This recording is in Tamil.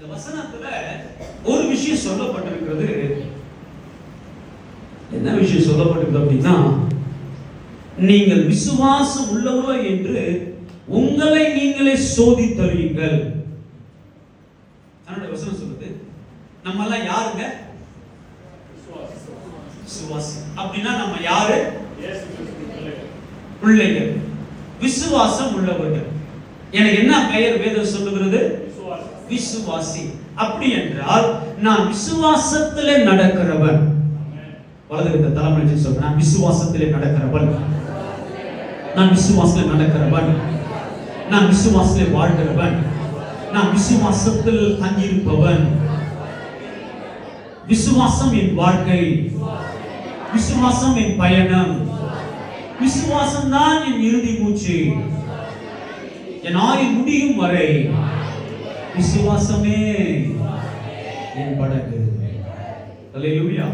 இந்த வசனத்துல ஒரு விஷயம் சொல்லப்பட்டிருக்கிறது. என்ன விஷயம் சொல்லப்பட்டிருக்கு அப்படின்னா, நீங்கள் விசுவாசம் உள்ளவரோ என்று உங்களை நீங்களே சோதித்தறியுங்கள். வசனம் சொல்லுது, நம்ம எல்லாம் யாருங்க? விசுவாசி. அப்படின்னா நம்ம யாரு? பிள்ளைகள், விசுவாசம் உள்ளவர்கள். எனக்கு என்ன பெயர் வேதம் சொல்லுகிறது? விசுவாசி. அப்படி என்றால் நான் விசுவாசத்திலே நடக்கிறவன். வலது தலைமுறை சொல்றேன், நான் விசுவாசத்திலே நடக்கிறவன், நான் விசுவாசத்திலே நடக்கிறவன், நான் விசுவாசத்திலே வாழ்கிறவன், நான் விசுவாசத்தில் தங்கியிருப்பவன். விசுவாசம் என் வாழ்க்கை, விசுவாசம் என் பயணம், விசுவாசம் தான் என் இறுதி மூச்சு. என் ஆயுள் முடியும் வரை விசுவாசமே என் படகு. அல்லேலூயா.